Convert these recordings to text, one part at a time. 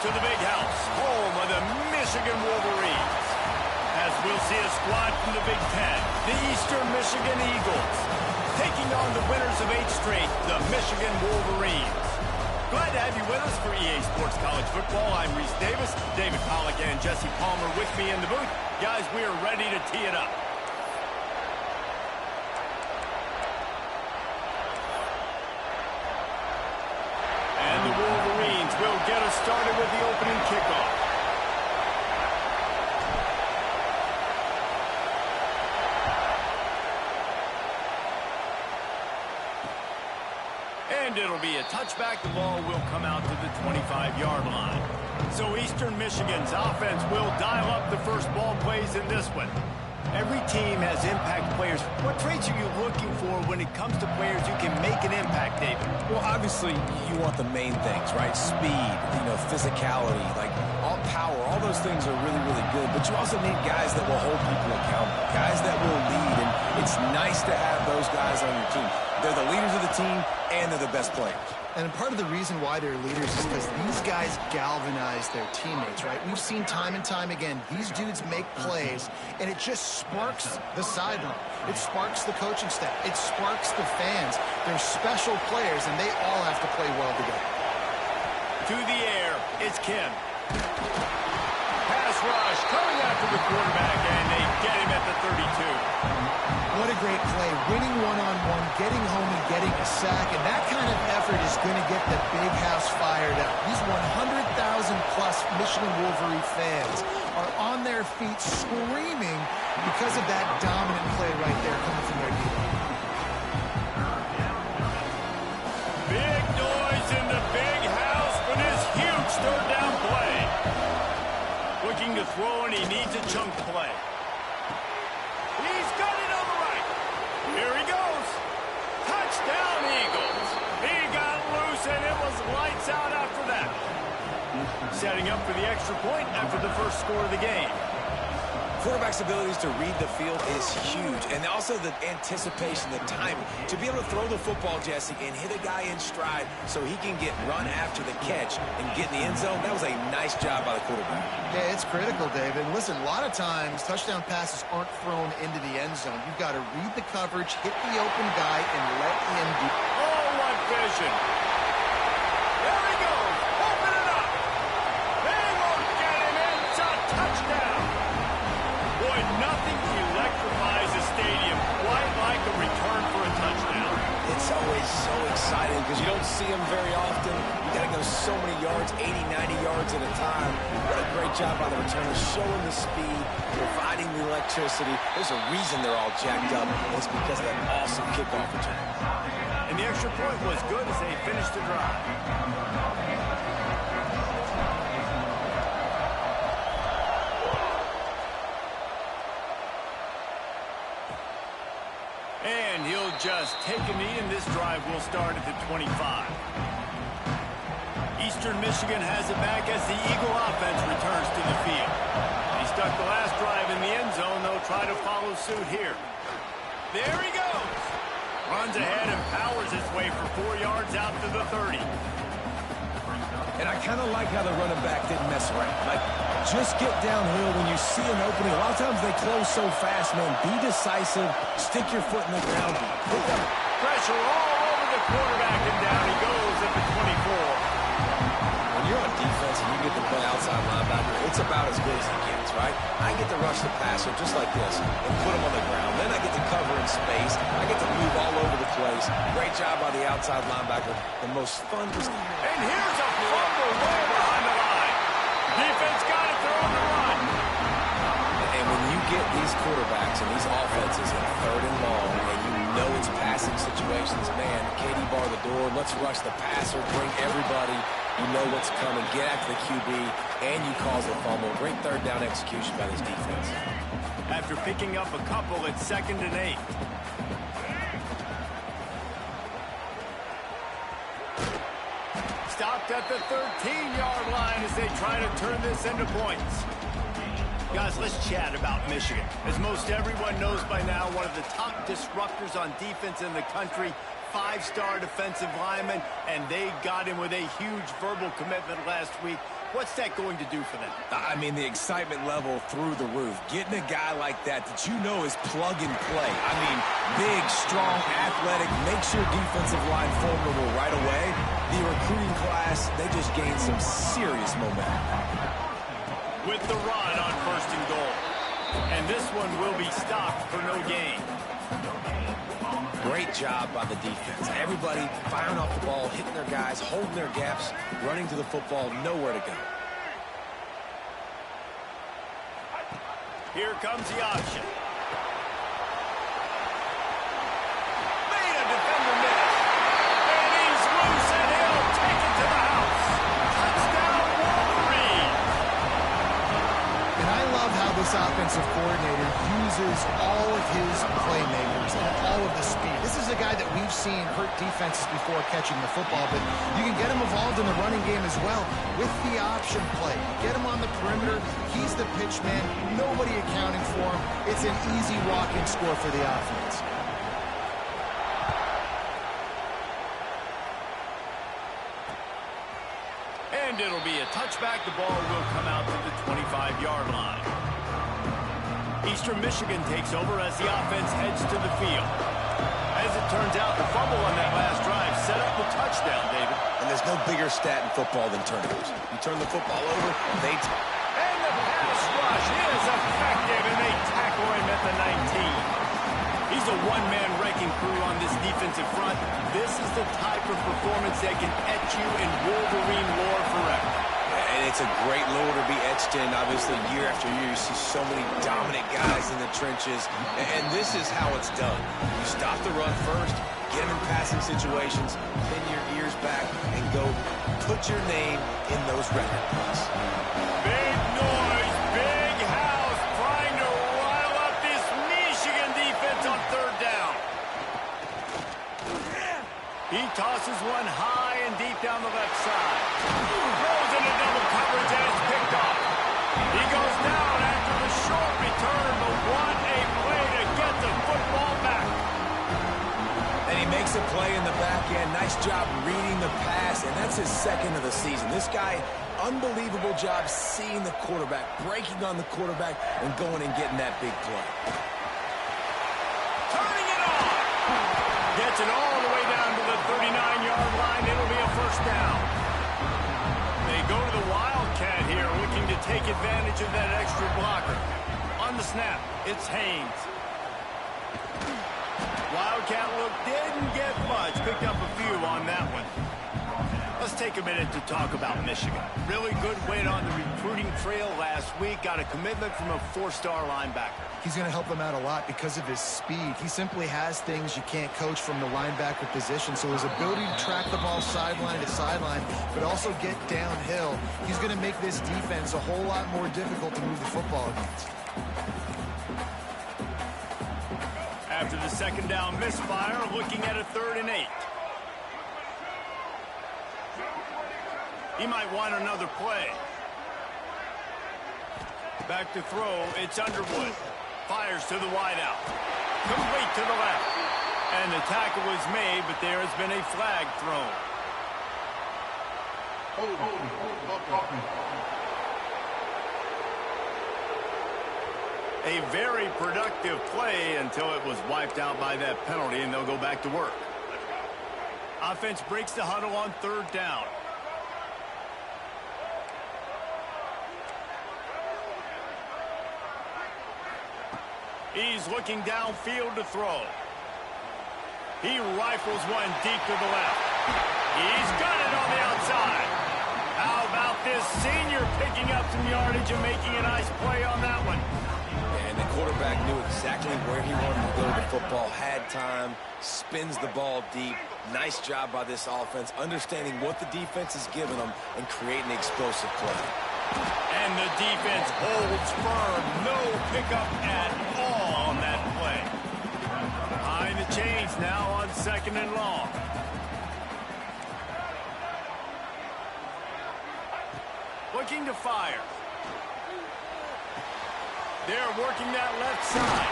to the big house, home of the Michigan Wolverines. As we'll see a squad from the Big Ten, the Eastern Michigan Eagles, taking on the winners of 8 straight, the Michigan Wolverines. Glad to have you with us for EA Sports College Football. I'm Reese Davis, David Pollack and Jesse Palmer with me in the booth. Guys, we are ready to tee it up. And the Wolverines will get us started with the opening kickoff. And it'll be a touchback. The ball will come out to the 25-yard line. So Eastern Michigan's offense will dial up the first ball plays in this one. Every team has impact players. What traits are you looking for when it comes to players who can make an impact, David? Well, obviously, you want the main things, right? Speed, physicality, like all power. All those things are really, really good. But you also need guys that will hold people accountable, guys that will lead. And it's nice to have those guys on your team. They're the leaders of the team, and they're the best players. And part of the reason why they're leaders is because these guys galvanize their teammates, right? We've seen time and time again, these dudes make plays, and it just sparks the sideline. It sparks the coaching staff. It sparks the fans. They're special players, and they all have to play well together. To the air, it's Kim. Pass rush, coming after the quarterback, and they get him at the 32. What a great play, winning one-on-one, getting home and getting a sack, and that kind of effort is going to get the big house fired up. These 100,000-plus Michigan Wolverine fans are on their feet screaming because of that dominant play right there coming from their defense. Big noise in the big house for this huge third down play. Looking to throw, and he needs a chunk play. He's got it on the right. Here he goes. Touchdown, Eagles. He got loose, and it was lights out after that. Setting up for the extra point after the first score of the game. Quarterback's abilities to read the field is huge, and also the anticipation, the timing. To be able to throw the football, Jesse, and hit a guy in stride so he can get run after the catch and get in the end zone, that was a nice job by the quarterback. Yeah, it's critical, David. Listen, a lot of times touchdown passes aren't thrown into the end zone. You've got to read the coverage, hit the open guy, and let him do. Oh, what vision. There he goes. Open it up. They won't get him. It's a touchdown. Boy, nothing electrifies a stadium quite like a return for a touchdown. It's always so exciting because you don't see them very often. You got to go so many yards, 80, 90 yards at a time. What a great job by the returners, showing the speed, providing the electricity. There's a reason they're all jacked up. It's because of that awesome kickoff return. And the extra point was good as they finished the drive. And he'll just take a knee, and this drive will start at the 25. Eastern Michigan has it back as the Eagle offense returns to the field. He stuck the last drive in the end zone. They'll try to follow suit here. There he goes. Runs ahead and powers his way for 4 yards out to the 30. And I kind of like how the running back didn't mess around. Like, just get downhill when you see an opening. A lot of times they close so fast, man. Be decisive. Stick your foot in the ground. Pick up. Pressure all over the quarterback, and down he goes at the 24. When you're on defense and you get to play outside linebacker, it's about as good as it gets, right? I get to rush the passer just like this and put him on the ground. Then I get to cover in space. I get to move all over the place. Great job by the outside linebacker. The most fun. And here's a fumble way behind the line. Defense got it. They're on the run. And when you get these quarterbacks and these offenses in third and long, and you know it's passing situations, man, Katie bar the door, let's rush the passer, bring everybody. You know what's coming, get after the QB, and you cause a fumble. Great third down execution by this defense. After picking up a couple, it's 2nd and 8. Stopped at the 13-yard line as they try to turn this into points. Guys, let's chat about Michigan. As most everyone knows by now, one of the top disruptors on defense in the country, 5-star defensive lineman, and they got him with a huge verbal commitment last week. What's that going to do for them? I mean, the excitement level through the roof. Getting a guy like that you know is plug and play. I mean, big, strong, athletic, makes your defensive line formidable right away. The recruiting class, they just gained some serious momentum. With the run on 1st and goal. And this one will be stopped for no gain. Great job by the defense. Everybody firing off the ball, hitting their guys, holding their gaps, running to the football, nowhere to go. Here comes the option. Made a defender miss. And he's loose, and he'll take it to the house. Touchdown, Wolverines. And I love how this offensive coordinator uses all of his playmakers and all of the speed. This is a guy that we've seen hurt defenses before catching the football, but you can get him involved in the running game as well with the option play. Get him on the perimeter. He's the pitch man. Nobody accounting for him. It's an easy walk-in score for the offense. And it'll be a touchback. The ball will come out to the 25-yard line. Eastern Michigan takes over as the offense heads to the field. As it turns out, the fumble on that last drive set up the touchdown, David. And there's no bigger stat in football than turnovers. You turn the football over, they and the pass rush is effective, and they tackle him at the 19. He's a one-man wrecking crew on this defensive front. This is the type of performance that can etch you in Wolverine lore forever. And it's a great lore to be etched in. Obviously, year after year, you see so many dominant guys in the trenches. And this is how it's done. You stop the run first, get them in passing situations, pin your ears back, and go put your name in those record books. Big noise, big house, trying to rile up this Michigan defense on 3rd down. He tosses one high and deep down the left side. Throws into double coverage, and it's picked off. He goes down after the short return, but what a play to get the football back. And he makes a play in the back end. Nice job reading the pass, and that's his 2nd of the season. This guy, unbelievable job seeing the quarterback, breaking on the quarterback, and going and getting that big play. Turning it on. Gets it all the way down to the 39-yard line. It'll be a 1st down. They go to the Wildcat here, looking to take advantage of that extra blocker. On the snap, it's Haynes. Wildcat look didn't get much. Picked up a few on that one. Let's take a minute to talk about Michigan. Really good win on the recruiting trail last week. Got a commitment from a 4-star linebacker. He's going to help them out a lot because of his speed. He simply has things you can't coach from the linebacker position. So his ability to track the ball sideline to sideline, but also get downhill, he's going to make this defense a whole lot more difficult to move the football against. After the 2nd down misfire, looking at a 3rd and 8. He might want another play. Back to throw, it's Underwood. Fires to the wideout. Complete to the left. And the tackle was made, but there has been a flag thrown. A very productive play until it was wiped out by that penalty, and they'll go back to work. Offense breaks the huddle on 3rd down. He's looking downfield to throw. He rifles one deep to the left. He's got it on the outside. How about this senior picking up some yardage and making a nice play on that one? And the quarterback knew exactly where he wanted to go with the football, had time, spins the ball deep. Nice job by this offense, understanding what the defense is giving them and creating an explosive play. And the defense holds firm. No pickup at all on that play. Behind the chains now on 2nd and long. Looking to fire. They're working that left side.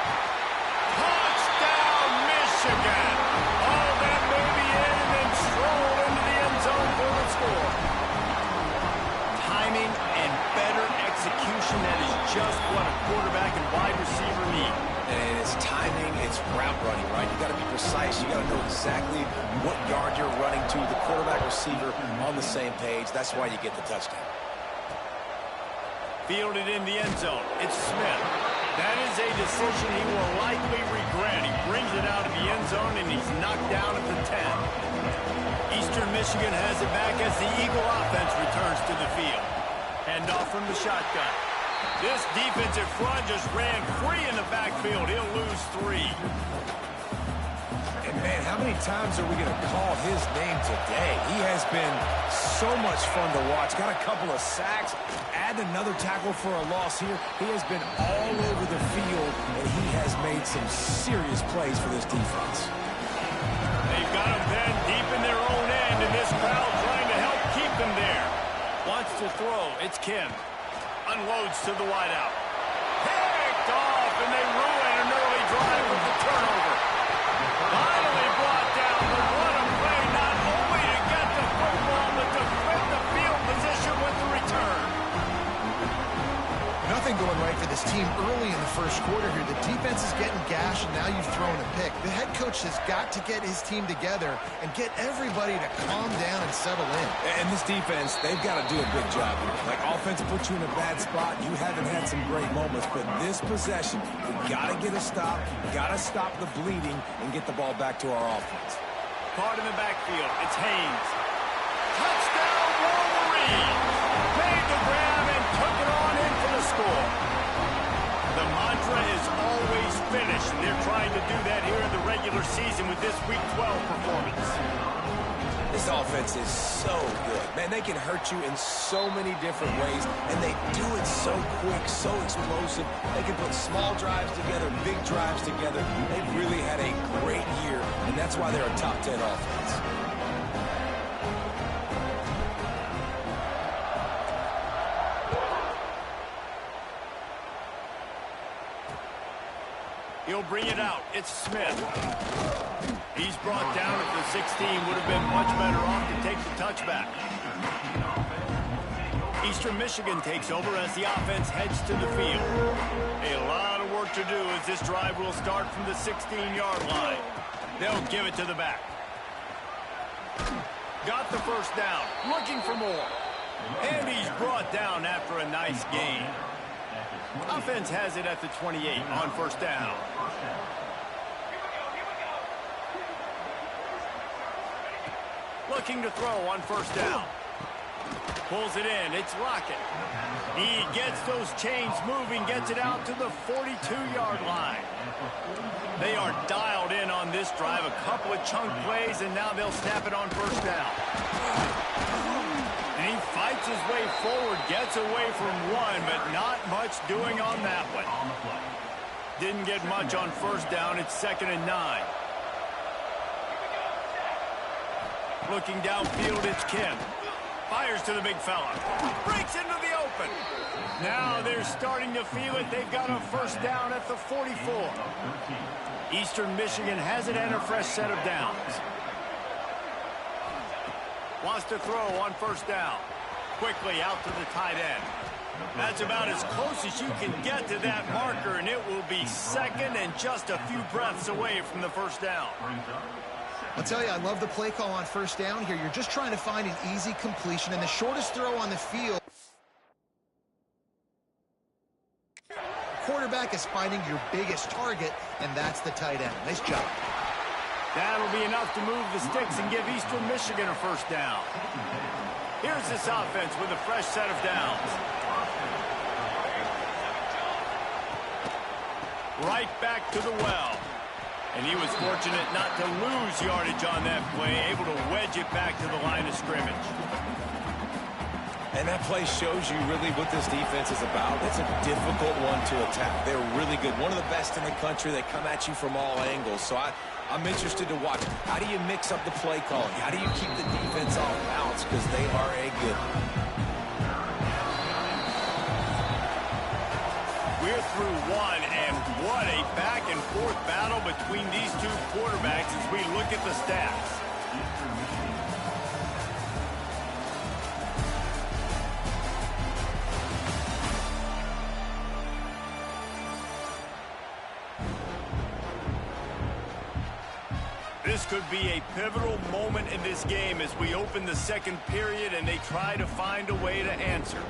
Touchdown, Michigan! Oh, that may be in and then stroll into the end zone for the score. Timing and better execution, that is just what a quarterback and wide receiver need. And it's timing, it's route running, right? You got to be precise. You got to know exactly what yard you're running to. The quarterback receiver on the same page. That's why you get the touchdown. Fielded in the end zone. It's Smith. That is a decision he will likely regret. He brings it out of the end zone, and he's knocked down at the 10. Eastern Michigan has it back as the Eagle offense returns to the field. Hand off from the shotgun. This defensive front just ran free in the backfield. He'll lose 3. And, man, how many times are we going to call his name today? He has been so much fun to watch. Got a couple of sacks. Add another tackle for a loss here. He has been all over the field, and he has made some serious plays for this defense. They've got him then deep in their own end, and this crowd trying to help keep them there. Wants to throw. It's Kim. Unloads to the wideout. Picked off, and they ruin an early drive with the turnover. Finally brought down, but what a play, not only to get the football, but to flip the field position with the return. Nothing going right for this team early in the first quarter here. The defense is getting gashed, and now you've thrown a pick. The head coach has got to get his team together and get everybody to calm down and settle in. And this defense, they've got to do a good job here. Like, offense puts you in a bad spot. You haven't had some great moments, but this possession, we got to get a stop, got to stop the bleeding, and get the ball back to our offense. Caught in the backfield. It's Haynes. Touchdown, Wolverines! Made the grab and took it on in for the score. The mantra is always finish, and they're trying to do that here in the regular season with this Week 12 performance. This offense is so good. Man, they can hurt you in so many different ways, and they do it so quick, so explosive. They can put small drives together, big drives together. They've really had a great year, and that's why they're a top 10 offense. He'll bring it out. It's Smith. He's brought down at the 16. Would have been much better off to take the touchback. Eastern Michigan takes over as the offense heads to the field. A lot of work to do as this drive will start from the 16-yard line. They'll give it to the back. Got the first down. Looking for more. And he's brought down after a nice gain. Offense has it at the 28 on first down. Looking to throw on first down. Pulls it in. It's Lockett. He gets those chains moving, gets it out to the 42-yard line. They are dialed in on this drive. A couple of chunk plays, and now they'll snap it on first down. And he fights his way forward, gets away from one, but not much doing on that one. Didn't get much on first down. It's 2nd and 9. Looking downfield, it's Kim. Fires to the big fella. Breaks into the open. Now they're starting to feel it. They've got a first down at the 44. Eastern Michigan has it and a fresh set of downs. Wants to throw on first down. Quickly out to the tight end. That's about as close as you can get to that marker, and it will be second and just a few breaths away from the first down. I'll tell you, I love the play call on first down here. You're just trying to find an easy completion, and the shortest throw on the field. Quarterback is finding your biggest target, and that's the tight end. Nice job. That'll be enough to move the sticks and give Eastern Michigan a first down. Here's this offense with a fresh set of downs. Right back to the well. And he was fortunate not to lose yardage on that play, able to wedge it back to the line of scrimmage. And that play shows you really what this defense is about. It's a difficult one to attack. They're really good. One of the best in the country. They come at you from all angles. So I'm interested to watch. How do you mix up the play calling? How do you keep the defense off balance? Because they are a good one. We're through one, and what a back-and-forth battle between these two quarterbacks as we look at the stats. This could be a pivotal moment in this game as we open the second period and they try to find a way to answer.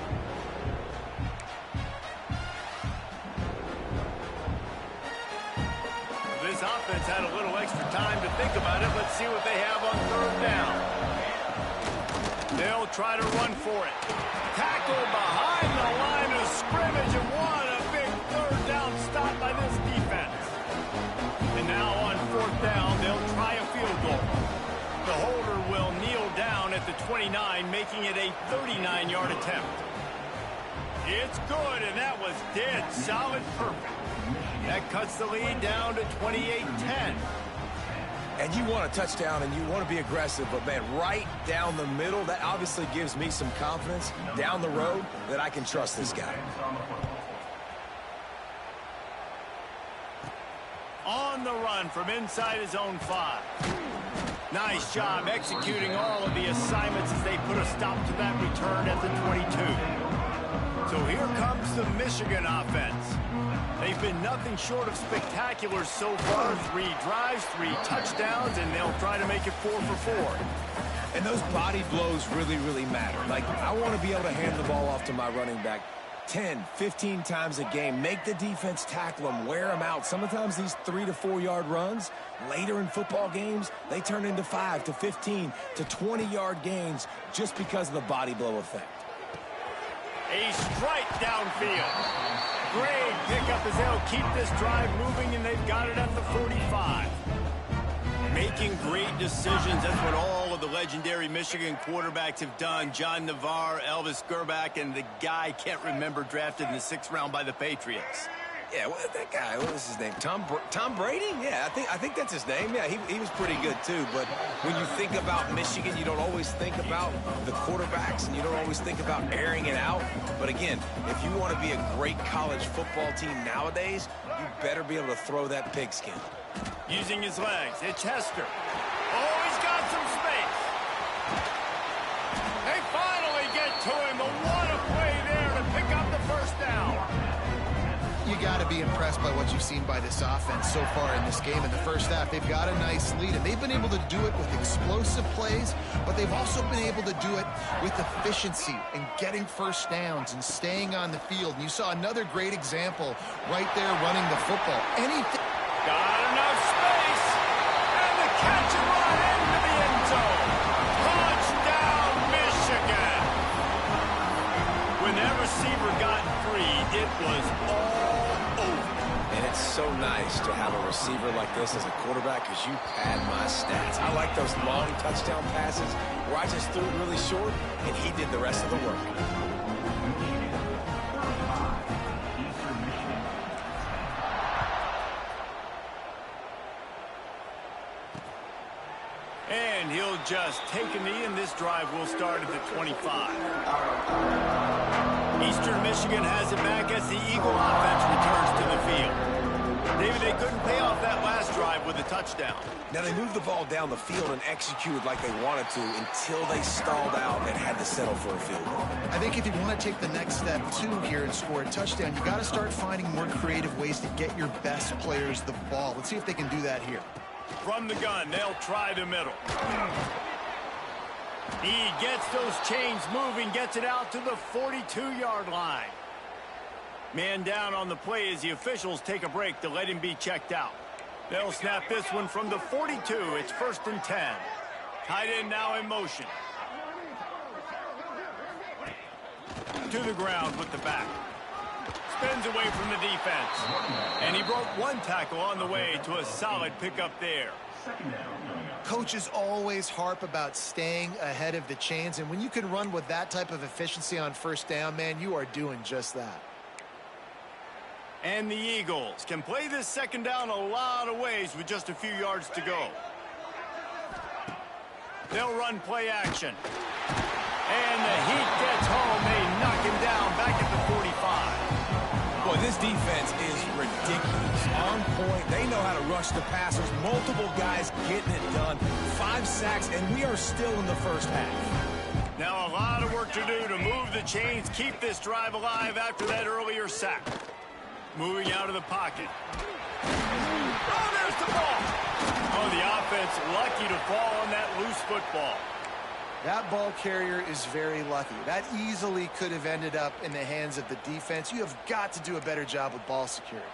This offense had a little extra time to think about it. Let's see what they have on third down. They'll try to run for it. Tackle behind the line of scrimmage, and what a big third down stop by this defense. And now on fourth down, they'll try a field goal. The holder will kneel down at the 29, making it a 39-yard attempt. It's good, and that was dead solid perfect. That cuts the lead down to 28-10. And you want a touchdown and you want to be aggressive, but man, right down the middle, that obviously gives me some confidence down the road that I can trust this guy. On the run from inside his own 5. Nice job executing all of the assignments as they put a stop to that return at the 22. So here comes the Michigan offense. They've been nothing short of spectacular so far. 3 drives, 3 touchdowns, and they'll try to make it 4 for 4. And those body blows really, really matter. Like, I want to be able to hand the ball off to my running back 10, 15 times a game. Make the defense tackle them, wear them out. Sometimes these 3 to 4 yard runs, later in football games, they turn into 5 to 15 to 20 yard gains just because of the body blow effect. A strike downfield. Great pickup as they'll keep this drive moving, and they've got it at the 45. Making great decisions. That's what all of the legendary Michigan quarterbacks have done. John Navarre, Elvis Gerbach, and the guy I can't remember drafted in the 6th round by the Patriots. Yeah, that guy, what was his name? Tom Brady? Yeah, I think that's his name. Yeah, he was pretty good too. But when you think about Michigan, you don't always think about the quarterbacks, and you don't always think about airing it out. But again, if you want to be a great college football team nowadays, you better be able to throw that pigskin. Using his legs, it's Hester. Oh, he's got some space. They finally get to him. But what a play there to pick up the first down. You got to be impressed by what you've seen by this offense so far in this game. In the first half, they've got a nice lead, and they've been able to do it with explosive plays, but they've also been able to do it with efficiency and getting first downs and staying on the field. And you saw another great example right there running the football. Got enough space, and the catch and run into the end zone. Touchdown, Michigan. When that receiver got free, it was all over. And it's so nice to have a receiver like this as a quarterback because you pad my stats. I like those long touchdown passes where I just threw it really short and he did the rest of the work. And he'll just take a knee, and this drive will start at the 25. Eastern Michigan has it back as the Eagle offense returns to the field. David, they couldn't pay off that last drive with a touchdown. Now, they moved the ball down the field and executed like they wanted to until they stalled out and had to settle for a field goal. I think if you want to take the next step, too, here and score a touchdown, you got to start finding more creative ways to get your best players the ball. Let's see if they can do that here. From the gun, they'll try the middle. He gets those chains moving, gets it out to the 42-yard line. Man down on the play as the officials take a break to let him be checked out. They'll snap this one from the 42. It's 1st and 10. Tight end now in motion. To the ground with the back. Spins away from the defense. And he broke one tackle on the way to a solid pickup there. Coaches always harp about staying ahead of the chains, and when you can run with that type of efficiency on first down, man, you are doing just that. And the Eagles can play this second down a lot of ways with just a few yards to go. They'll run play action. And the heat gets home. They knock him down back at the 45. Boy, This defense is ridiculous. On point. They know how to rush the passers. Multiple guys getting it done. 5 sacks, and we are still in the first half. Now a lot of work to do to move the chains, keep this drive alive after that earlier sack. Moving out of the pocket. Oh, there's the ball. Oh, the offense lucky to fall on that loose football. That ball carrier is very lucky. That easily could have ended up in the hands of the defense. You have got to do a better job with ball security.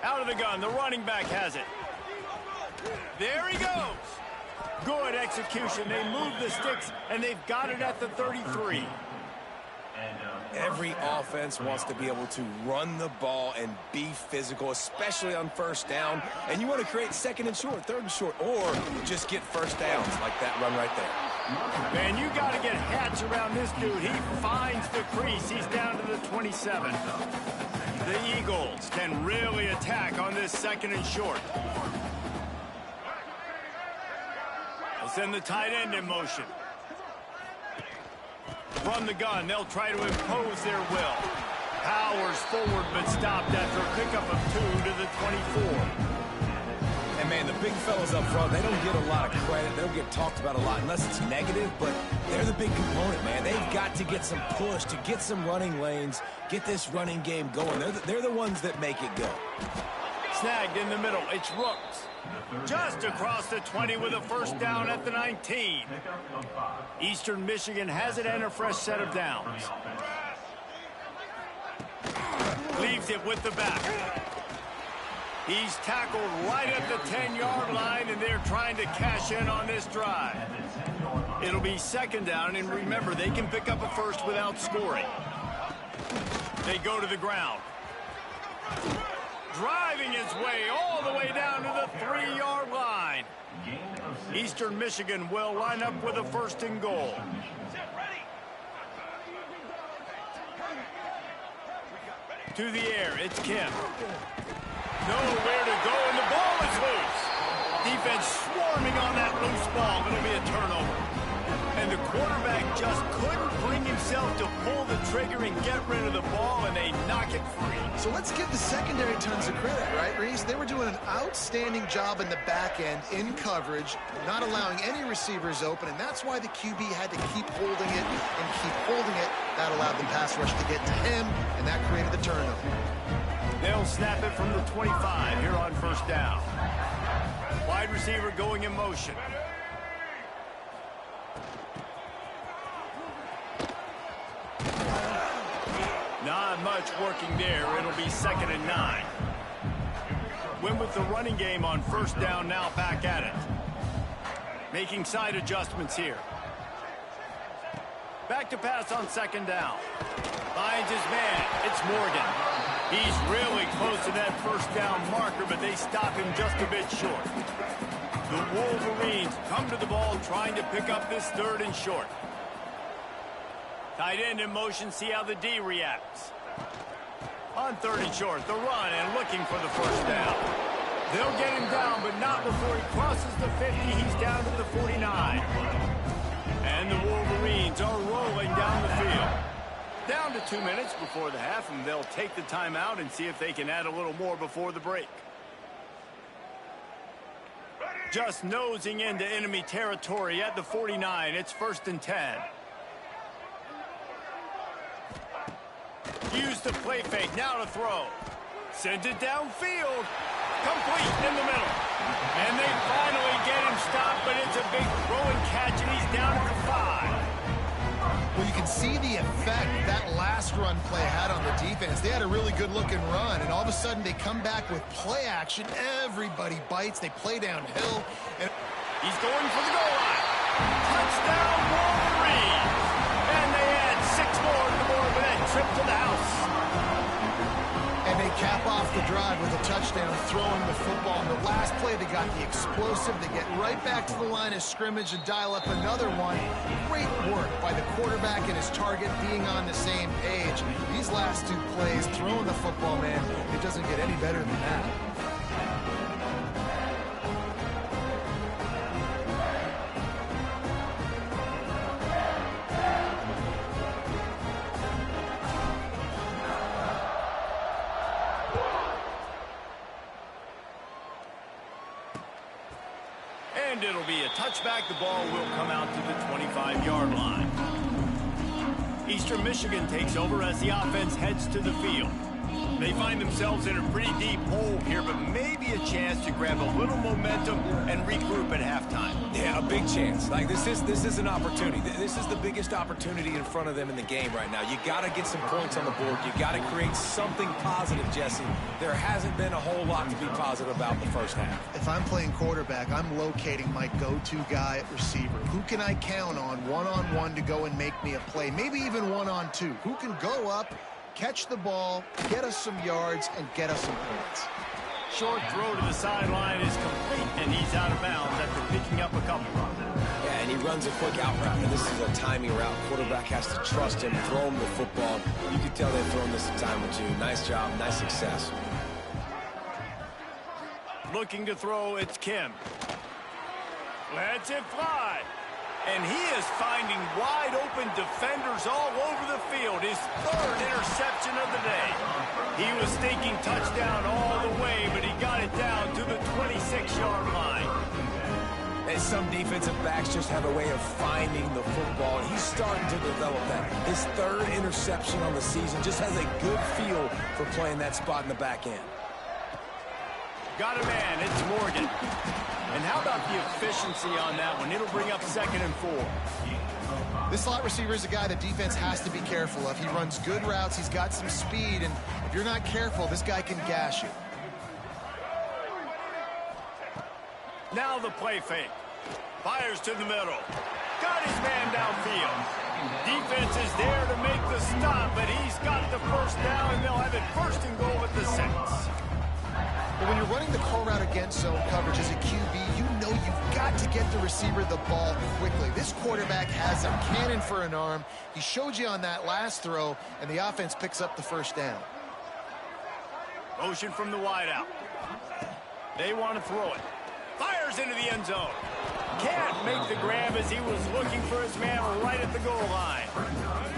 Out of the gun, the running back has it. There he goes. Good execution. They move the sticks, and they've got it at the 33. Every offense wants to be able to run the ball and be physical, especially on first down. And you want to create second and short, third and short, or just get first downs like that run right there. Man, you got to get hats around this dude. He finds the crease. He's down to the 27. The Eagles can really attack on this second and short. They'll send the tight end in motion. From the gun, they'll try to impose their will. Powers forward, but stopped after a pickup of 2 to the 24. And, man, the big fellas up front, they don't get a lot of credit. They don't get talked about a lot unless it's negative, but they're the big component, man. They've got to get some push, to get some running lanes, get this running game going. They're the ones that make it go. Snagged in the middle. It's Rooks. Just across the 20 with a first down at the 19. Eastern Michigan has it and a fresh set of downs. Leaves it with the back. He's tackled right at the 10-yard line, and they're trying to cash in on this drive. It'll be second down, and remember, they can pick up a first without scoring. They go to the ground. Driving his way all the way down to the 3-yard line. Eastern Michigan will line up with a first and goal. To the air, it's Kim. Nowhere to go, and the ball is loose. Defense swarming on that loose ball. It'll be a turnover. And the quarterback just couldn't bring himself to pull the trigger and get rid of the ball, and they knock it free. So let's give the secondary tons of credit, right, Reese? They were doing an outstanding job in the back end, in coverage, not allowing any receivers open, and that's why the QB had to keep holding it and keep holding it. That allowed the pass rush to get to him, and that created the turnover. They'll snap it from the 25 here on first down. Wide receiver going in motion. Not much working there. It'll be second and 9. Went with the running game on first down, now back at it. Making side adjustments here. Back to pass on second down. Finds his man. It's Morgan. He's really close to that first down marker, but they stop him just a bit short. The Wolverines come to the ball trying to pick up this third and short. Tight end in motion, see how the D reacts. On third and short, the run and looking for the first down. They'll get him down, but not before he crosses the 50. He's down to the 49. And the Wolverines are rolling down the field. Down to 2 minutes before the half, and they'll take the timeout and see if they can add a little more before the break. Just nosing into enemy territory at the 49. It's first and 10. Use the play fake, now to throw. Sends it downfield. Complete in the middle. And they finally get him stopped, but it's a big throw and catch, and he's down at the 5. Well, you can see the effect that last run play had on the defense. They had a really good-looking run, and all of a sudden they come back with play action. Everybody bites. They play downhill. And he's going for the goal line. Touchdown, Wolverines. And they add 6 more to the board with that trip to the house. And they cap off the drive with a touchdown, throwing the football. In the last play, they got the explosive. They get right back to the line of scrimmage and dial up another one. Great work by the quarterback and his target being on the same page. These last 2 plays, throwing the football, man, it doesn't get any better than that. And it'll be a touchback. The ball will come out to the 25-yard line. Eastern Michigan takes over as the offense heads to the field. They find themselves in a pretty deep hole here, but maybe a chance to grab a little momentum and regroup at halftime. Yeah, a big chance. Like, this is an opportunity. This is the biggest opportunity in front of them in the game right now. You got to get some points on the board. You got to create something positive, Jesse. There hasn't been a whole lot to be positive about the first half. If I'm playing quarterback, I'm locating my go-to guy at receiver. Who can I count on one-on-one to go and make me a play? Maybe even one-on-two. Who can go up, catch the ball, get us some yards, and get us some points. Short throw to the sideline is complete, and he's out of bounds after picking up a couple. Yeah, and he runs a quick out route, and this is a timing route. Quarterback has to trust him, throw him the football. You can tell they've thrown this a time or two. Nice job, nice success. Looking to throw, it's Kim. Lets it fly. And he is finding wide-open defenders all over the field. His third interception of the day. He was thinking touchdown all the way, but he got it down to the 26-yard line. And some defensive backs just have a way of finding the football, and he's starting to develop that. His third interception on the season just has a good feel for playing that spot in the back end. Got a man, it's Morgan. And how about the efficiency on that one? It'll bring up 2nd and 4. This slot receiver is a guy the defense has to be careful of. He runs good routes, he's got some speed, and if you're not careful, this guy can gash you. Now the play fake. Fires to the middle. Got his man downfield. Defense is there to make the stop, but he's got the first down, and they'll have it 1st and goal at the 6. But when you're running the core route against zone coverage as a QB, you know you've got to get the receiver the ball quickly. This quarterback has a cannon for an arm. He showed you on that last throw, and the offense picks up the first down. Motion from the wideout. They want to throw it. Fires into the end zone. Can't make the grab as he was looking for his man right at the goal line.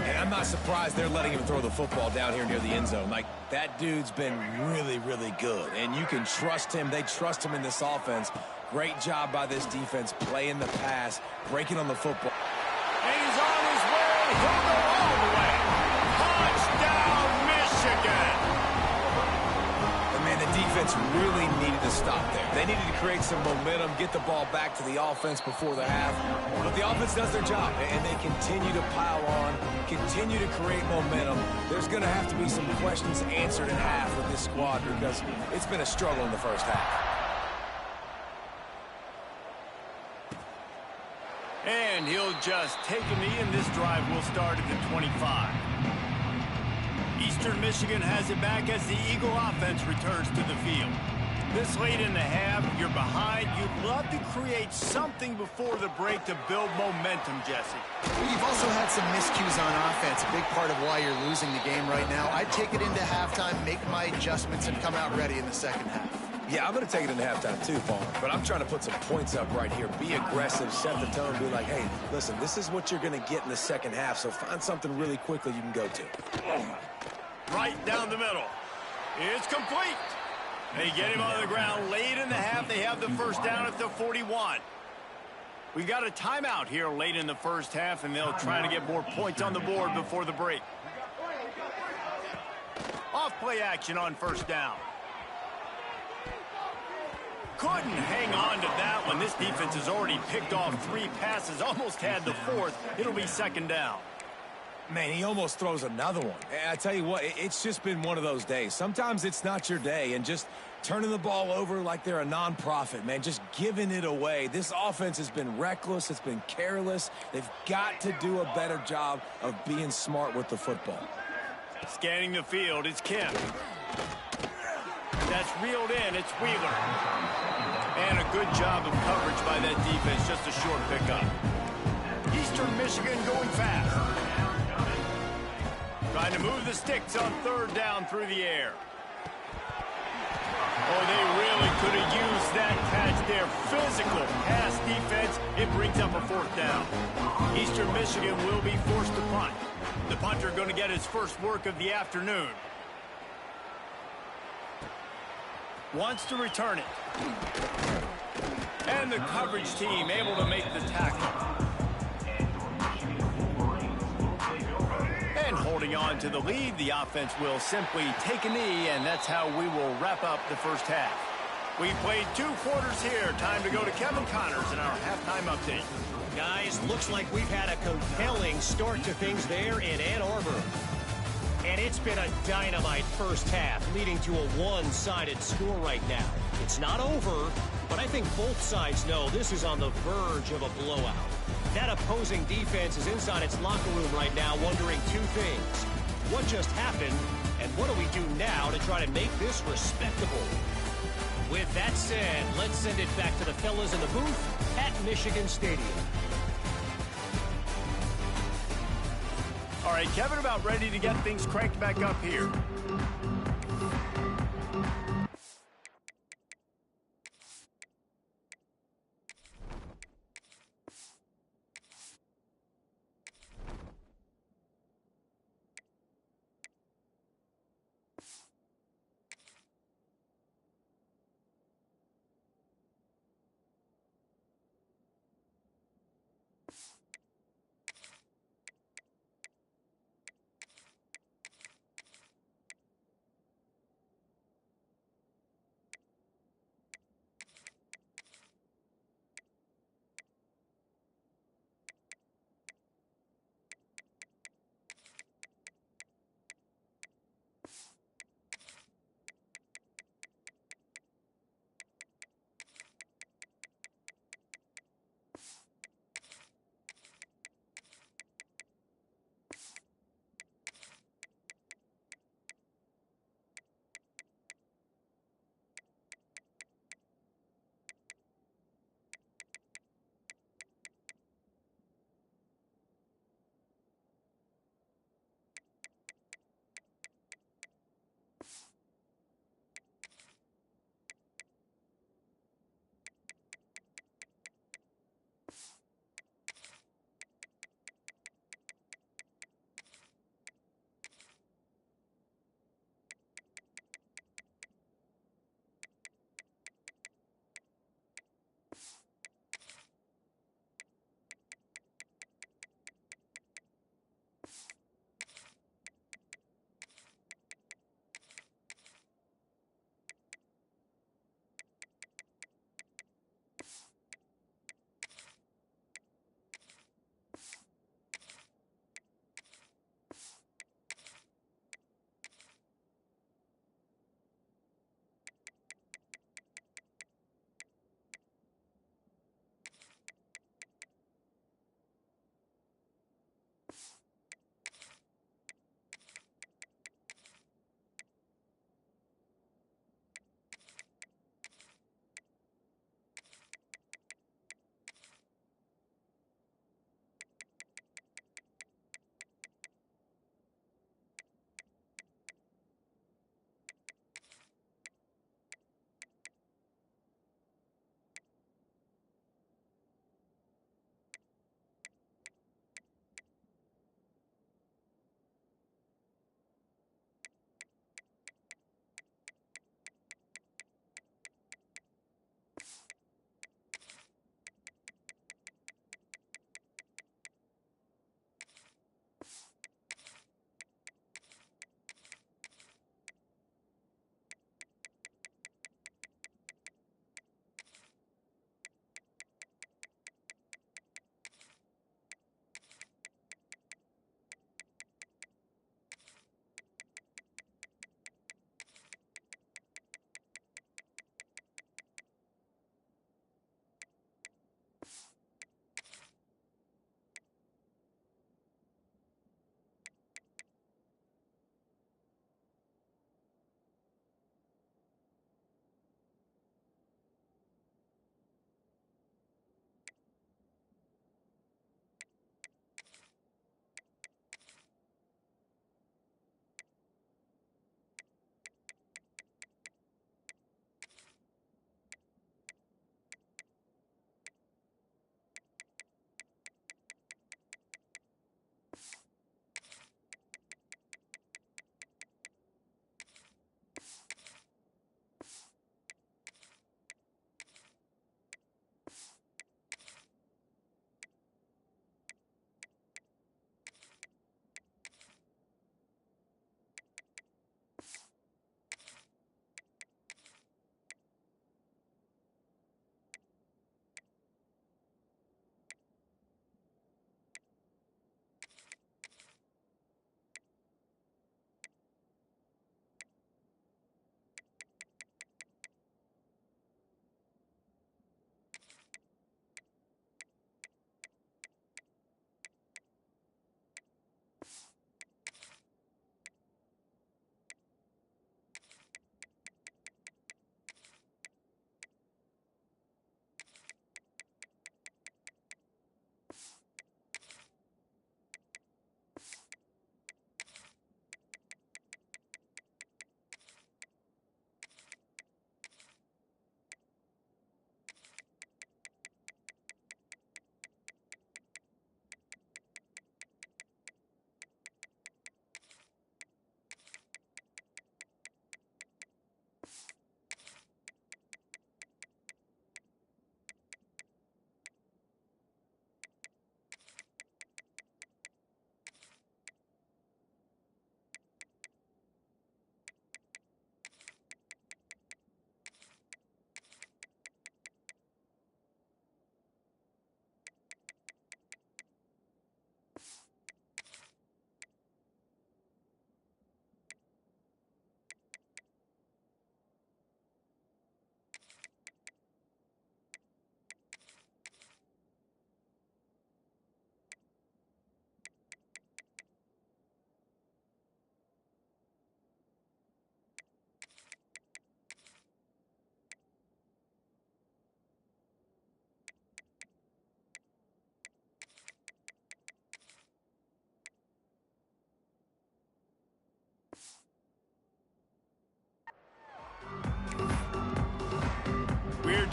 And I'm not surprised they're letting him throw the football down here near the end zone. Like, that dude's been really, really good. And you can trust him. They trust him in this offense. Great job by this defense playing the pass, breaking on the football. And he's on his way. He'll go all the way. Touchdown, Michigan. And, man, the defense really needed to stop there. They needed to create some momentum, get the ball back to the offense before the half. But the offense does their job, and they continue to pile on, continue to create momentum. There's going to have to be some questions answered in half with this squad because it's been a struggle in the first half. And he'll just take a knee, and this drive will start at the 25. Eastern Michigan has it back as the Eagle offense returns to the field. This late in the half, you're behind. You'd love to create something before the break to build momentum, Jesse. You've also had some miscues on offense, a big part of why you're losing the game right now. I'd take it into halftime, make my adjustments, and come out ready in the second half. Yeah, I'm going to take it into halftime too, Paul. But I'm trying to put some points up right here. Be aggressive, set the tone, be like, hey, listen, this is what you're going to get in the second half, so find something really quickly you can go to. Right down the middle. It's complete. They get him on the ground late in the half. They have the first down at the 41. We've got a timeout here late in the first half, and they'll try to get more points on the board before the break. Off play action on first down. Couldn't hang on to that one. This defense has already picked off 3 passes, almost had the 4th. It'll be second down. Man, he almost throws another one. And I tell you what, it's just been one of those days. Sometimes it's not your day, and just turning the ball over like they're a nonprofit, man, just giving it away. This offense has been reckless. It's been careless. They've got to do a better job of being smart with the football. Scanning the field, it's Kim. That's reeled in, it's Wheeler. And a good job of coverage by that defense, just a short pickup. Eastern Michigan going fast. Trying to move the sticks on third down through the air. Oh, they really could have used that catch there. Physical pass defense. It brings up a 4th down. Eastern Michigan will be forced to punt. The punter going to get his first work of the afternoon. Wants to return it. And the coverage team able to make the tackle. And holding on to the lead, the offense will simply take a knee, and that's how we will wrap up the first half. We played 2 quarters here. Time to go to Kevin Connors in our halftime update. Guys, looks like we've had a compelling start to things there in Ann Arbor. And it's been a dynamite first half, leading to a one-sided score right now. It's not over, but I think both sides know this is on the verge of a blowout. That opposing defense is inside its locker room right now wondering 2 things. What just happened, and what do we do now to try to make this respectable? With that said, let's send it back to the fellas in the booth at Michigan Stadium. All right, Kevin, about ready to get things cranked back up here.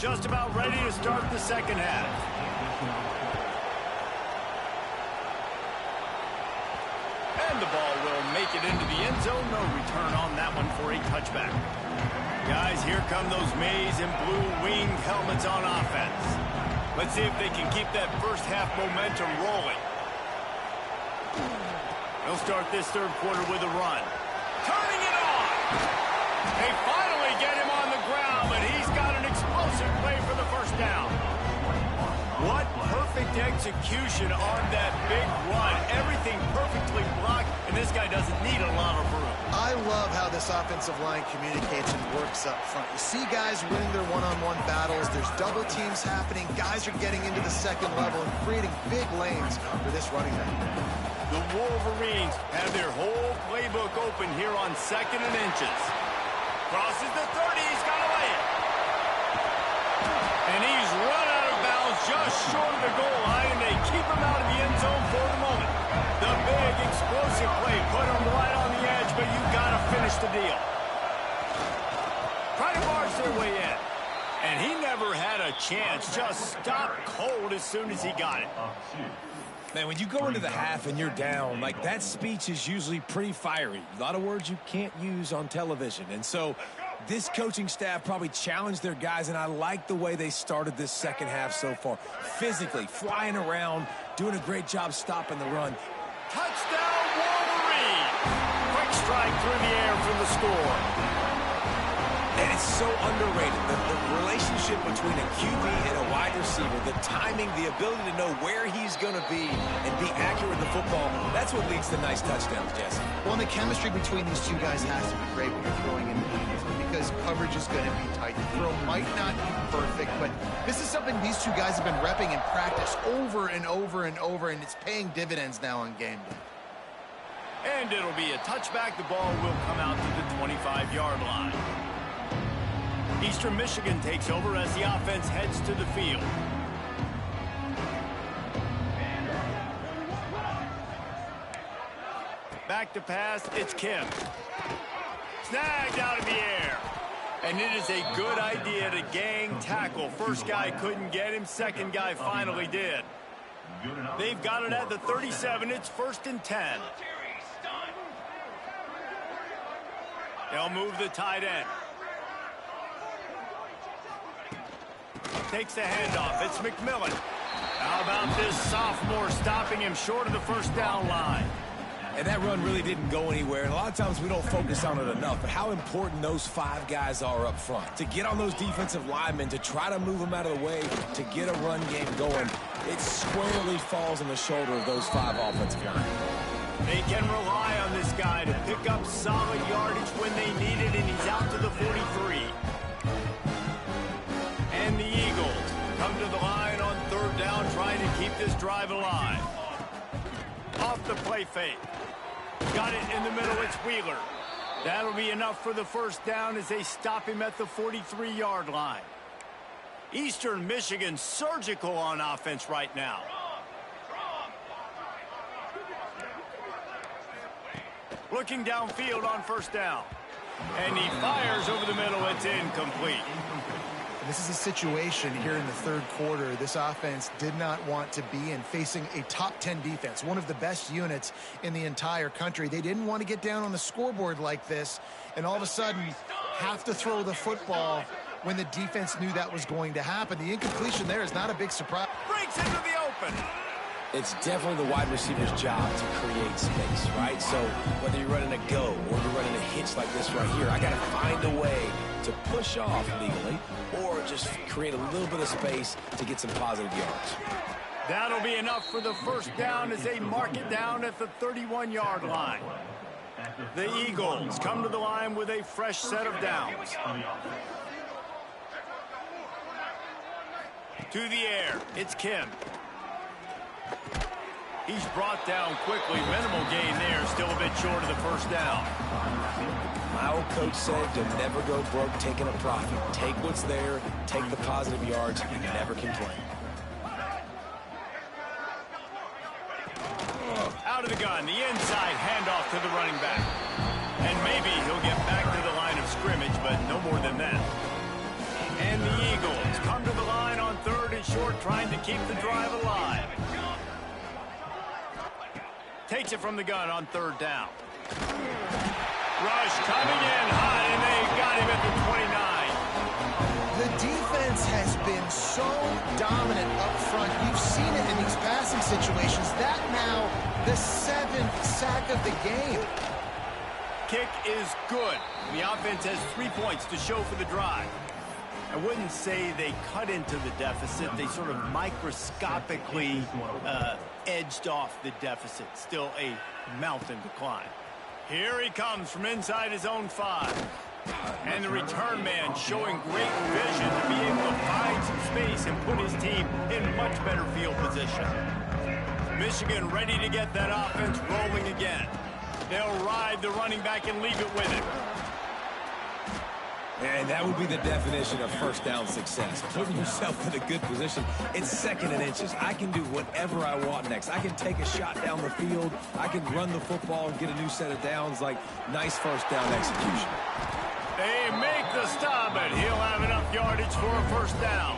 just about ready to start the second half. And the ball will make it into the end zone. No return on that one for a touchback. Guys, here come those maize and blue winged helmets on offense. Let's see if they can keep that first half momentum rolling. They'll start this third quarter with a run. Turning it on! They finally get him on the ground, but he's got an explosive play for the first down. What perfect execution on that big run. Everything perfectly blocked, and this guy doesn't need a lot of room. I love how this offensive line communicates and works up front. You see guys winning their one-on-one battles. There's double teams happening. Guys are getting into the second level and creating big lanes for this running back. The Wolverines have their whole playbook open here on 2nd and inches. Crosses the 30, he's got to lay it. And he's run out of bounds just short of the goal line, and they keep him out of the end zone for the moment. The big explosive play put him right on the edge, but you got to finish the deal. Try to barge their way in. And he never had a chance, just stopped cold as soon as he got it. Man, when you go into the half and you're down, like, that speech is usually pretty fiery. A lot of words you can't use on television. And so this coaching staff probably challenged their guys, and I like the way they started this second half so far. Physically, flying around, doing a great job stopping the run. Touchdown, Wolverines! Quick strike through the air for the score. And it's so underrated. The relationship between a QB and a wide receiver, the timing, the ability to know where he's going to be and be accurate with the football, that's what leads to nice touchdowns, Jesse. Well, and the chemistry between these two guys has to be great when you're throwing in the defense, because coverage is going to be tight. The throw might not be perfect, but this is something these two guys have been repping in practice over and over and over, and it's paying dividends now on game day. And it'll be a touchback. The ball will come out to the 25-yard line. Eastern Michigan takes over as the offense heads to the field. Back to pass, it's Kim. Snagged out of the air. And it is a good idea to gang tackle. First guy couldn't get him, second guy finally did. They've got it at the 37, it's 1st and 10. They'll move the tight end. Takes the handoff. It's McMillan. How about this sophomore stopping him short of the first down line? And that run really didn't go anywhere. And a lot of times we don't focus on it enough. But how important those 5 guys are up front. To get on those defensive linemen, to try to move them out of the way, to get a run game going, it squarely falls on the shoulder of those 5 offensive linemen. They can rely on this guy to pick up solid yardage when they need it, and he's out to the 43. And the Eagles come to the line on 3rd down, trying to keep this drive alive. Off the play fake. Got it in the middle, it's Wheeler. That'll be enough for the first down as they stop him at the 43-yard line. Eastern Michigan surgical on offense right now. Looking downfield on 1st down. And he fires over the middle, it's incomplete. This is a situation here in the 3rd quarter this offense did not want to be in, facing a top 10 defense, one of the best units in the entire country. They didn't want to get down on the scoreboard like this and all of a sudden have to throw the football when the defense knew that was going to happen. The incompletion there is not a big surprise. Breaks into the open. It's definitely the wide receiver's job to create space, right? So whether you're running a go or you're running a hitch like this right here, I got to find a way to push off legally or just create a little bit of space to get some positive yards. That'll be enough for the first down as they mark it down at the 31-yard line. The Eagles come to the line with a fresh set of downs. To the air, it's Kim. He's brought down quickly. Minimal gain there, still a bit short of the first down. My old coach said you'll never go broke taking a profit. Take what's there, take the positive yards, and never complain. Out of the gun, the inside handoff to the running back. And maybe he'll get back to the line of scrimmage, but no more than that. And the Eagles come keep the drive alive. Takes it from the gun on 3rd down. Rush coming in hot, and they got him at the 29. The defense has been so dominant up front. You've seen it in these passing situations. That now the 7th sack of the game. Kick is good. The offense has 3 points to show for the drive. I wouldn't say they cut into the deficit. They sort of microscopically edged off the deficit. Still a mountain to climb. Here he comes from inside his own 5. And the return man showing great vision to be able to find some space and put his team in much better field position. Michigan ready to get that offense rolling again. They'll ride the running back and leave it with him. And that would be the definition of first down success. Putting yourself in a good position. It's 2nd and inches. I can do whatever I want next. I can take a shot down the field. I can run the football and get a new set of downs. Like, nice first down execution. They make the stop, and he'll have enough yardage for a first down.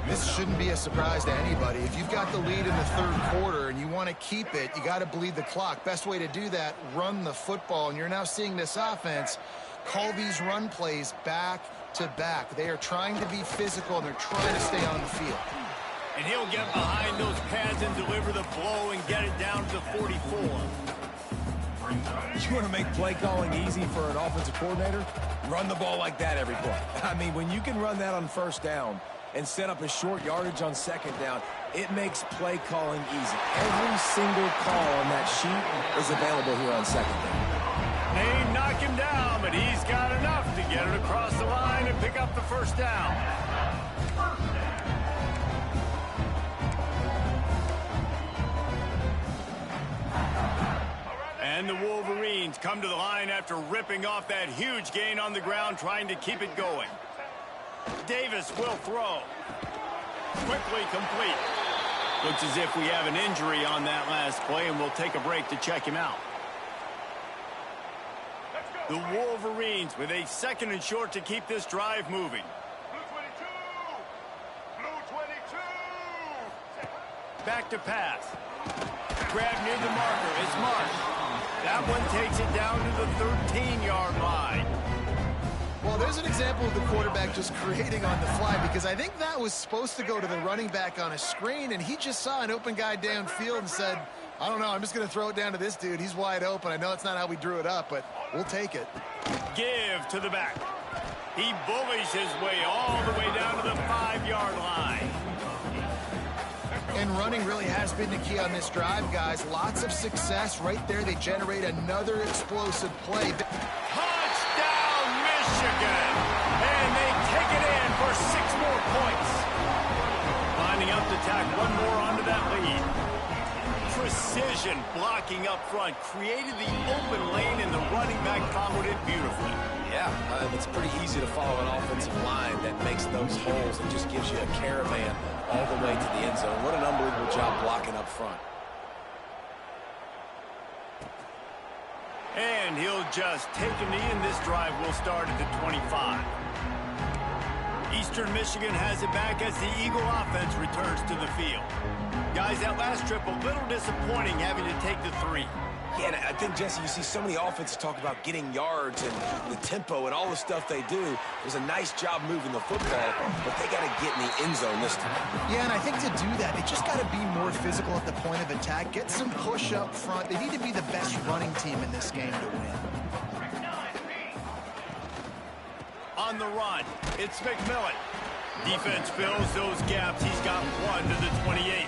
This shouldn't be a surprise to anybody. If you've got the lead in the 3rd quarter and you want to keep it, you got to bleed the clock. Best way to do that, run the football. And you're now seeing this offense call these run plays back to back. They are trying to be physical, and they're trying to stay on the field. And he'll get behind those pads and deliver the blow and get it down to 44. You want to make play calling easy for an offensive coordinator? Run the ball like that every play. I mean, when you can run that on 1st down and set up a short yardage on 2nd down, it makes play calling easy. Every single call on that sheet is available here on 2nd down. They knock him down, but he's got enough to get it across the line and pick up the first down. And the Wolverines come to the line after ripping off that huge gain on the ground, trying to keep it going. Davis will throw. Quickly complete. Looks as if we have an injury on that last play, and we'll take a break to check him out. The Wolverines with a 2nd and short to keep this drive moving. Blue 22. Back to pass. Grab near the marker. It's marked. That one takes it down to the 13-yard line. Well, there's an example of the quarterback just creating on the fly, because I think that was supposed to go to the running back on a screen, and he just saw an open guy downfield and said, I don't know, I'm just going to throw it down to this dude. He's wide open. I know it's not how we drew it up, but we'll take it. Give to the back. He bullies his way all the way down to the 5-yard line. And running really has been the key on this drive, guys. Lots of success right there. They generate another explosive play. Touchdown, Michigan! And they take it in for 6 more points. Lining up to tack one more onto that lead. Precision blocking up front created the open lane, and the running back followed it beautifully. Yeah, it's pretty easy to follow an offensive line that makes those holes and just gives you a caravan all the way to the end zone. What an unbelievable job blocking up front. And he'll just take a knee, and this drive will start at the 25. Eastern Michigan has it back as the Eagle offense returns to the field. Guys, that last trip a little disappointing, having to take the 3. Yeah, and I think, Jesse, you see so many offenses talk about getting yards and the tempo and all the stuff they do. It was a nice job moving the football, but they got to get in the end zone this time. Yeah, and I think to do that, they just got to be more physical at the point of attack, get some push up front. They need to be the best running team in this game to win. On the run, it's McMillan. Defense fills those gaps. He's got 1 to the 28.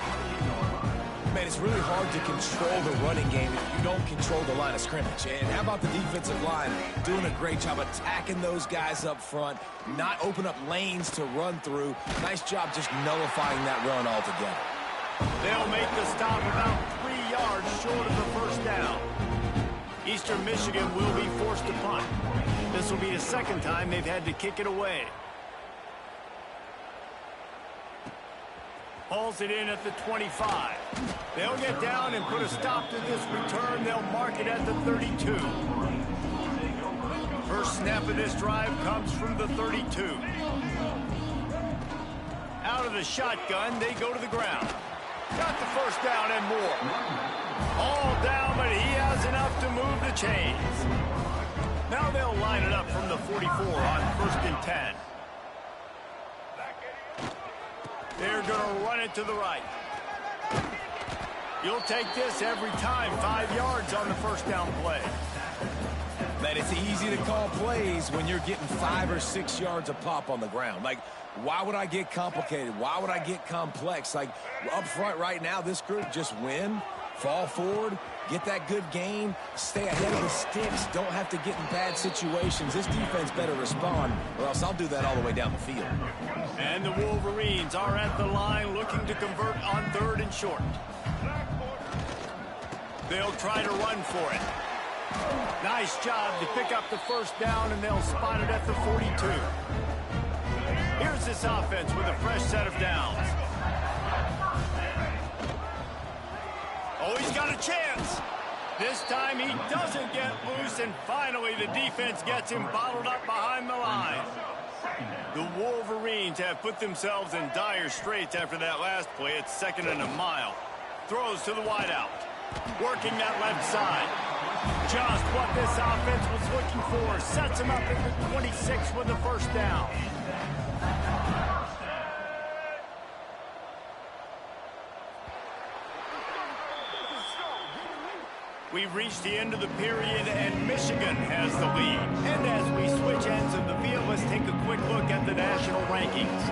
Man, it's really hard to control the running game if you don't control the line of scrimmage. And how about the defensive line doing a great job attacking those guys up front, not open up lanes to run through. Nice job just nullifying that run altogether. They'll make the stop about 3 yards short of the first down. Eastern Michigan will be forced to punt. This will be the 2nd time they've had to kick it away. Hauls it in at the 25. They'll get down and put a stop to this return. They'll mark it at the 32. First snap of this drive comes from the 32. Out out of the shotgun, they go to the ground. Got the first down and more. All down, but he has enough to move the chains. Now they'll line it up from the 44 on 1st and 10. They're going to run it to the right. You'll take this every time. 5 yards on the first down play. Man, it's easy to call plays when you're getting 5 or 6 yards a pop on the ground. Like, why would I get complicated? Why would I get complex? Like, up front right now, this group just win, fall forward, get that good gain, stay ahead of the sticks, don't have to get in bad situations. This defense better respond, or else I'll do that all the way down the field. And the Wolverines are at the line looking to convert on 3rd and short. They'll try to run for it. Nice job to pick up the first down, and they'll spot it at the 42. Here's this offense with a fresh set of downs. Oh, he's got a chance. This time he doesn't get loose, and finally the defense gets him bottled up behind the line. The Wolverines have put themselves in dire straits after that last play. It's 2nd and a mile. Throws to the wideout. Working that left side. Just what this offense was looking for. Sets him up at the 26 with the first down. We've reached the end of the period, and Michigan has the lead. And as we switch ends of the field, let's take a quick look at the national rankings.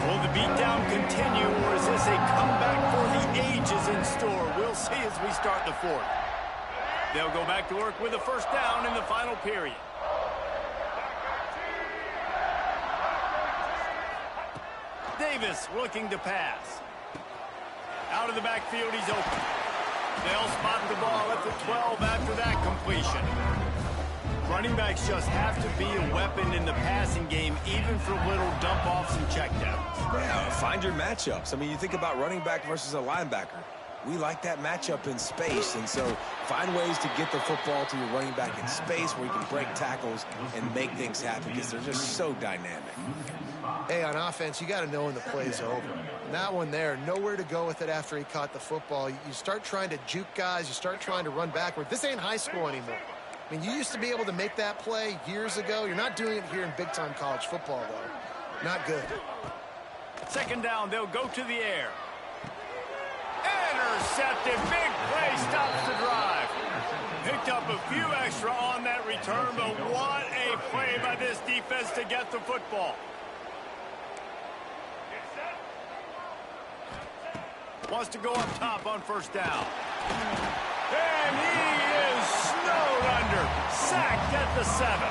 Will the beatdown continue, or is this a comeback for the ages in store? We'll see as we start the 4th. They'll go back to work with a first down in the final period. Davis looking to pass. Out of the backfield, he's open. They'll spot the ball at the 12 after that completion. Running backs just have to be a weapon in the passing game, even for little dump-offs and checkdowns. Yeah, find your matchups. I mean, you think about running back versus a linebacker. We like that matchup in space, and so find ways to get the football to your running back in space where you can break tackles and make things happen because they're just so dynamic. Hey, on offense, you got to know when the play's over. And that one there, nowhere to go with it after he caught the football. You start trying to juke guys. You start trying to run backward. This ain't high school anymore. I mean, you used to be able to make that play years ago. You're not doing it here in big-time college football, though. Not good. 2nd down, they'll go to the air. Intercepted. Big play stops the drive. Picked up a few extra on that return, but what a play by this defense to get the football. Wants to go up top on first down. And he is snowed under. Sacked at the 7.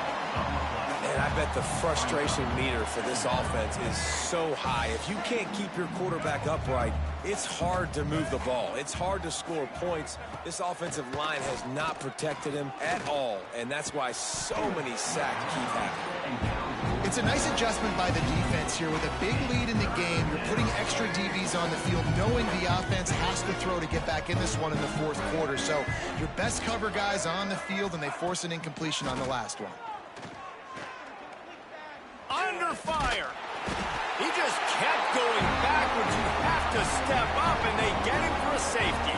And I bet the frustration meter for this offense is so high. If you can't keep your quarterback upright, it's hard to move the ball. It's hard to score points. This offensive line has not protected him at all, and that's why so many sacks keep happening. It's a nice adjustment by the defense here. With a big lead in the game, you're putting extra DBs on the field, knowing the offense has to throw to get back in this one in the 4th quarter. So your best cover guys on the field, and they force an incompletion on the last one. Under fire. He just kept going backwards. You have to step up, and they get him for a safety.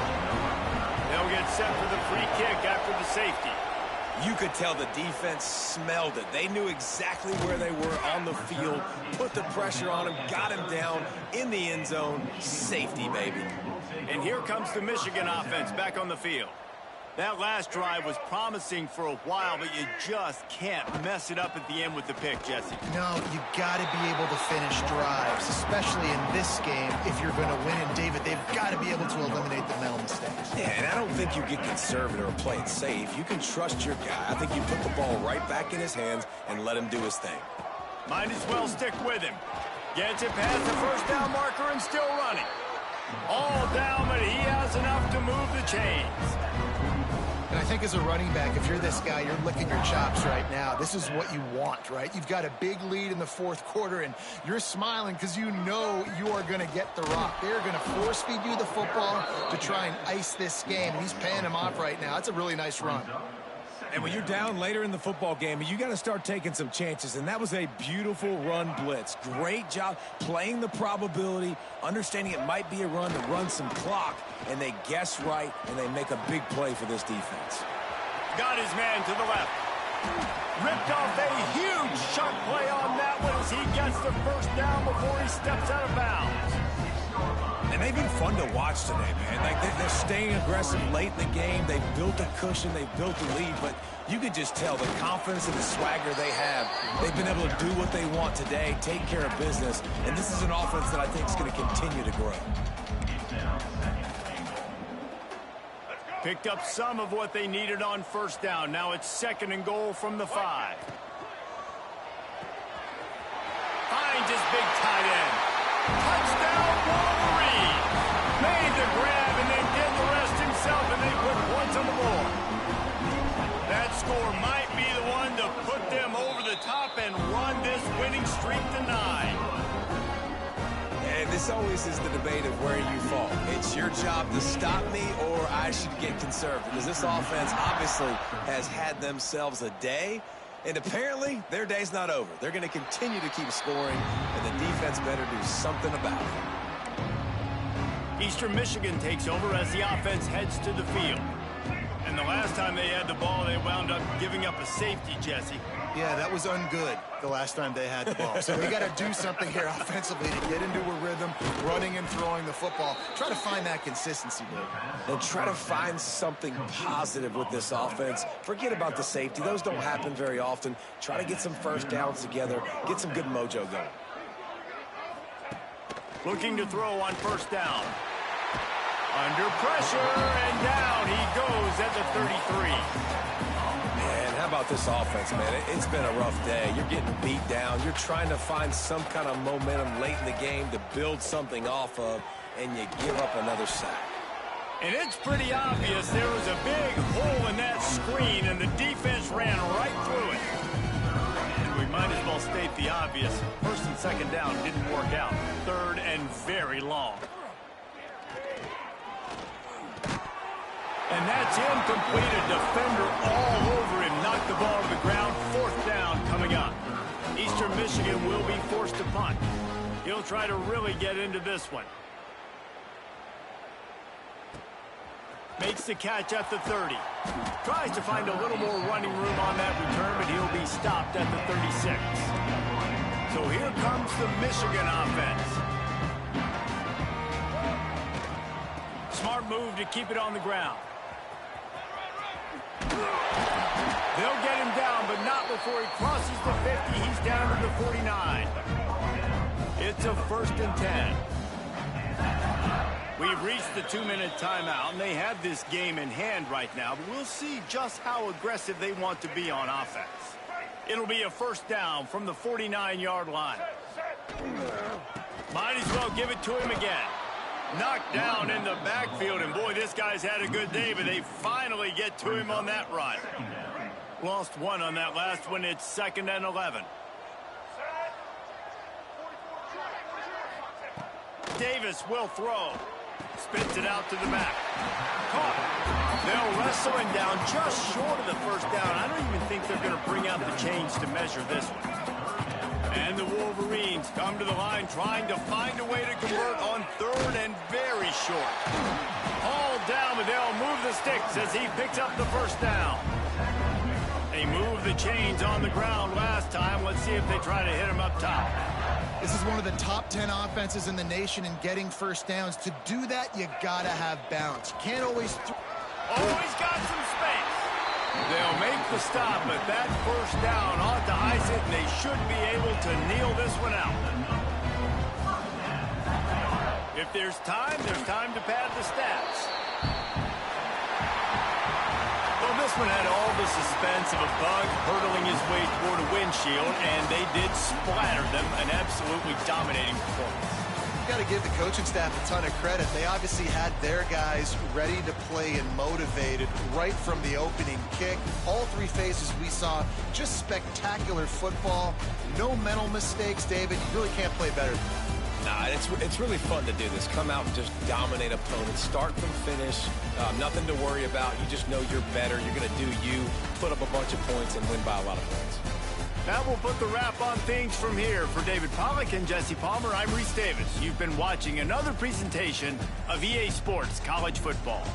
They'll get set for the free kick after the safety. You could tell the defense smelled it. They knew exactly where they were on the field, put the pressure on him, got him down in the end zone. Safety, baby. And here comes the Michigan offense back on the field. That last drive was promising for a while, but you just can't mess it up at the end with the pick, Jesse. No, you got to be able to finish drives, especially in this game if you're going to win. And, David, they've got to be able to eliminate the mental mistakes. Yeah, and I don't think you get conservative or play it safe. You can trust your guy. I think you put the ball right back in his hands and let him do his thing. Might as well stick with him. Gets it past the first down marker and still running. All down, but he has enough to move the chains. And I think as a running back, if you're this guy, you're licking your chops right now. This is what you want, right? You've got a big lead in the 4th quarter, and you're smiling because you know you are going to get the rock. They're going to force feed you the football to try and ice this game. And he's paying him off right now. That's a really nice run. And when you're down later in the football game, you got to start taking some chances, and that was a beautiful run blitz. Great job playing the probability, understanding it might be a run to run some clock, and they guess right, and they make a big play for this defense. Got his man to the left. Ripped off a huge shot play on that one as he gets the first down before he steps out of bounds. And they've been fun to watch today, man. Like they're staying aggressive late in the game. They've built a cushion. They've built a lead. But you can just tell the confidence and the swagger they have. They've been able to do what they want today, take care of business. And this is an offense that I think is going to continue to grow. Picked up some of what they needed on first down. Now it's 2nd and goal from the 5. Finds his big tight end. Touchdown, Wolverines! Made the grab and then did the rest himself, and they put points on the board. That score might be the one to put them over the top and run this winning streak to 9. And this always is the debate of where you fall. It's your job to stop me, or I should get conservative. Because this offense obviously has had themselves a day. And apparently, their day's not over. They're going to continue to keep scoring, and the defense better do something about it. Eastern Michigan takes over as the offense heads to the field. And the last time they had the ball, they wound up giving up a safety, Jesse. Yeah, that was ungood the last time they had the ball. So we got to do something here offensively to get into a rhythm, running and throwing the football. Try to find that consistency, Dave. And try to find something positive with this offense. Forget about the safety. Those don't happen very often. Try to get some first downs together. Get some good mojo going. Looking to throw on first down. Under pressure, and down he goes at the 33. Man, how about this offense, man? It's been a rough day. You're getting beat down. You're trying to find some kind of momentum late in the game to build something off of, and you give up another sack. And it's pretty obvious there was a big hole in that screen, and the defense ran right through it. And we might as well state the obvious. 1st and 2nd down didn't work out. 3rd and very long. And that's incomplete. A defender all over him. Knocked the ball to the ground. 4th down coming up. Eastern Michigan will be forced to punt. He'll try to really get into this one. Makes the catch at the 30. Tries to find a little more running room on that return, but he'll be stopped at the 36. So here comes the Michigan offense. Smart move to keep it on the ground. They'll get him down, but not before he crosses the 50. He's down to the 49. It's a 1st and 10. We've reached the 2-minute timeout, and they have this game in hand right now, but we'll see just how aggressive they want to be on offense. It'll be a 1st down from the 49-yard line. Might as well give it to him again. Knocked down in the backfield, and boy, this guy's had a good day, but they finally get to him on that run. Lost one on that last one. It's 2nd and 11. Davis will throw. Spits it out to the back. Caught. They'll wrestle him down just short of the 1st down. I don't even think they're going to bring out the chains to measure this one. And the Wolverines come to the line trying to find a way to convert on 3rd and very short. Hauled down, but they'll move the sticks as he picks up the 1st down. They moved the chains on the ground last time. Let's see if they try to hit him up top. This is one of the top 10 offenses in the nation in getting first downs. To do that, you gotta have balance. You can't always... Always got some space. They'll make the stop, but that 1st down ought to ice it, and they should be able to kneel this one out. If there's time to pad the stats. Well, this one had all the suspense of a bug hurtling his way toward a windshield, and they did splatter them. An absolutely dominating performance. You got to give the coaching staff a ton of credit. They obviously had their guys ready to play and motivated right from the opening kick. All 3 phases we saw, just spectacular football. No mental mistakes, David. You really can't play better than that. Nah, it's really fun to do this. Come out and just dominate opponents, start from finish. Nothing to worry about. You just know you're better. You're going to do you, put up a bunch of points, and win by a lot of points. That will put the wrap on things from here. For David Pollack and Jesse Palmer, I'm Reese Davis. You've been watching another presentation of EA Sports College Football.